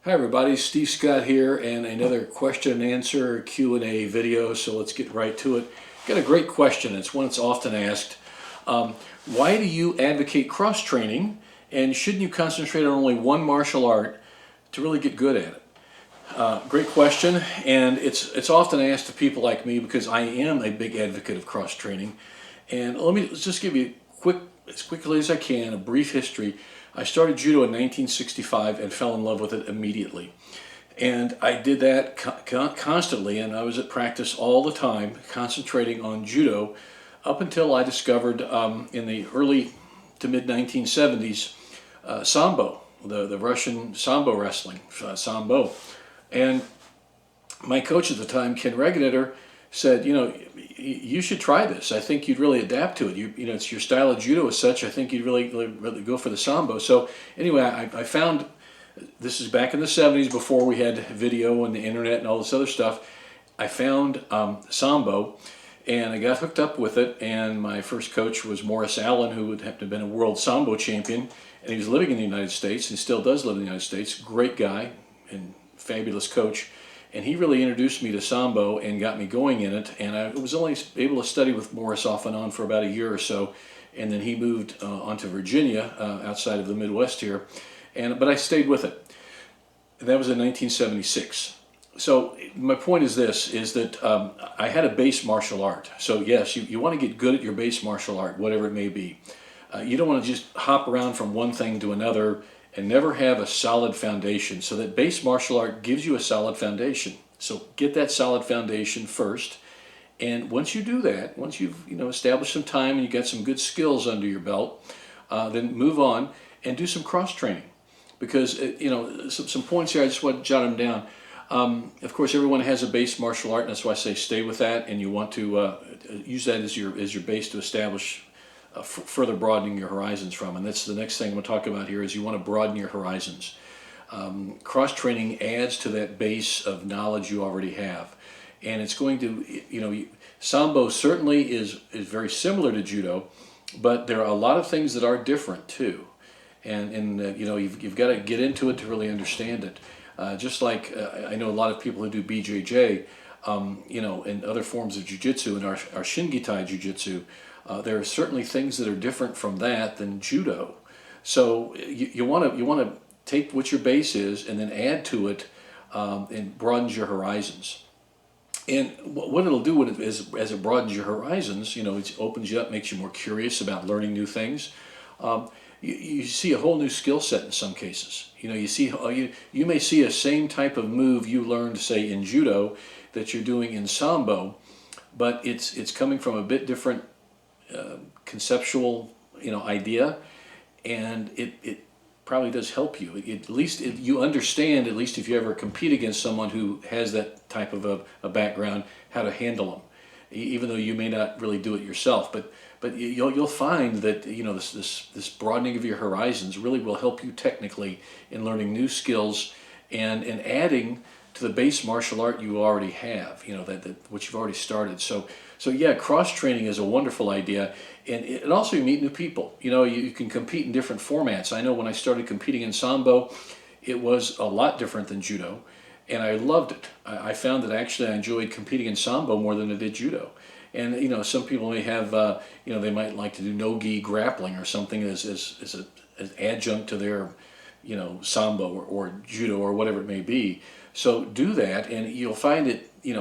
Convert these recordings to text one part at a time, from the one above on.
Hi everybody, Steve Scott here, and another question and answer Q&A video, so let's get right to it. Got a great question. It's one that's often asked. Why do you advocate cross-training, and shouldn't you concentrate on only one martial art to really get good at it? Great question, and it's often asked to people like me because I am a big advocate of cross-training. And let's just give you as quickly as I can, a brief history. I started judo in 1965 and fell in love with it immediately. And I did that constantly, and I was at practice all the time, concentrating on judo up until I discovered in the early to mid 1970s Sambo, the Russian Sambo wrestling, Sambo. And my coach at the time, Ken Regeneter, said, you should try this. I think you'd really adapt to it. It's your style of judo as such. I think you'd really go for the Sambo. So anyway, I found, this is back in the 70s before we had video and the internet and all this other stuff. I found Sambo and I got hooked up with it, and my first coach was Morris Allen, who would have to have been a world Sambo champion, and he was living in the United States and still does live in the United States. Great guy and fabulous coach. And he really introduced me to Sambo and got me going in it. And I was only able to study with Morris off and on for about a year or so. And then he moved on to Virginia, outside of the Midwest here. But I stayed with it. That was in 1976. So my point is this, is that I had a base martial art. So yes, you want to get good at your base martial art, whatever it may be. You don't want to just hop around from one thing to another and never have a solid foundation. So that base martial art gives you a solid foundation. So get that solid foundation first. And once you do that, once you've established some time and you got some good skills under your belt, then move on and do some cross training. Because some points here, I just want to jot them down. Of course, everyone has a base martial art, and that's why I say stay with that. And you want to use that as your base to establish further broadening your horizons from. And that's the next thing I'm going to talk about here, is you want to broaden your horizons. Cross-training adds to that base of knowledge you already have. And it's going to, Sambo certainly is very similar to Judo, but there are a lot of things that are different too. And you've got to get into it to really understand it. Just like I know a lot of people who do BJJ, and other forms of Jiu-jitsu, and our Shingitai Jujitsu, there are certainly things that are different from that than Judo. So you want to take what your base is and then add to it, and broadens your horizons. And what it'll do as it broadens your horizons, it opens you up, makes you more curious about learning new things. You see a whole new skill set in some cases. You may see a same type of move you learned, say, in Judo that you're doing in Sambo, but it's coming from a bit different conceptual idea, and it probably does help you. At least you understand, at least if you ever compete against someone who has that type of a background, how to handle them, even though you may not really do it yourself. But you'll find that this broadening of your horizons really will help you technically in learning new skills and adding to the base martial art you already have, that what you've already started. So yeah, cross-training is a wonderful idea, and also you meet new people. You can compete in different formats. I know when I started competing in Sambo, it was a lot different than Judo, and I loved it. I found that actually I enjoyed competing in Sambo more than I did Judo. And some people may have, they might like to do no-gi grappling or something as an adjunct to their, Sambo or Judo or whatever it may be. So do that, and you'll find it, you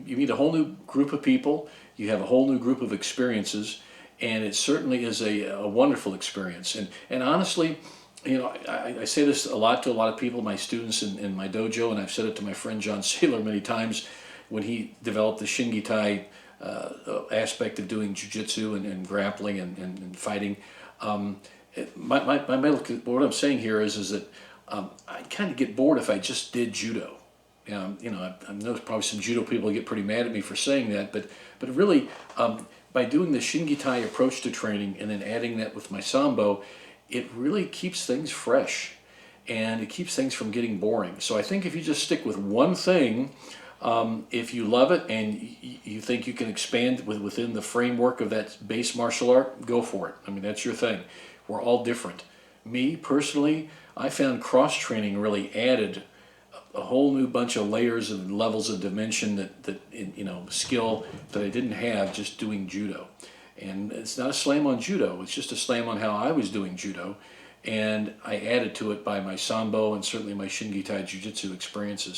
meet a whole new group of people, you have a whole new group of experiences, and it certainly is a wonderful experience. And honestly, I say this a lot to a lot of people, my students in my dojo, and I've said it to my friend John Saylor many times when he developed the Shingitai aspect of doing jiu-jitsu and grappling and fighting. What I'm saying here is that I kind of get bored if I just did Judo. I know probably some Judo people get pretty mad at me for saying that, but really, by doing the Shingitai approach to training and then adding that with my Sambo, it really keeps things fresh, and it keeps things from getting boring. So I think if you just stick with one thing, if you love it and you think you can expand within the framework of that base martial art, go for it. I mean, that's your thing. We're all different. Me, personally, I found cross-training really added a whole new bunch of layers and levels of dimension that you know, skill that I didn't have just doing judo. And it's not a slam on judo, it's just a slam on how I was doing judo. And I added to it by my Sambo and certainly my Shingitai Jujitsu experiences.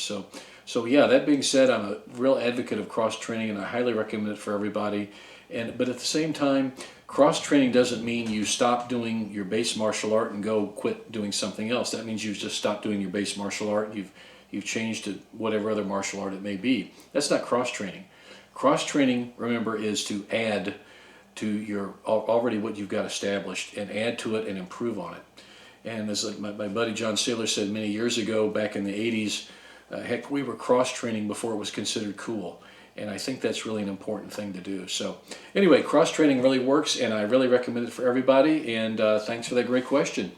So yeah, that being said, I'm a real advocate of cross-training, and I highly recommend it for everybody. But at the same time, cross-training doesn't mean you stop doing your base martial art and go quit doing something else. That means you've just stopped doing your base martial art, you've changed to whatever other martial art it may be. That's not cross-training. Cross-training, remember, is to add to your already what you've got established, and add to it and improve on it. And as like my buddy John Saylor said many years ago, back in the 80s, heck, we were cross-training before it was considered cool. And I think that's really an important thing to do. So anyway, cross-training really works, and I really recommend it for everybody. And thanks for that great question.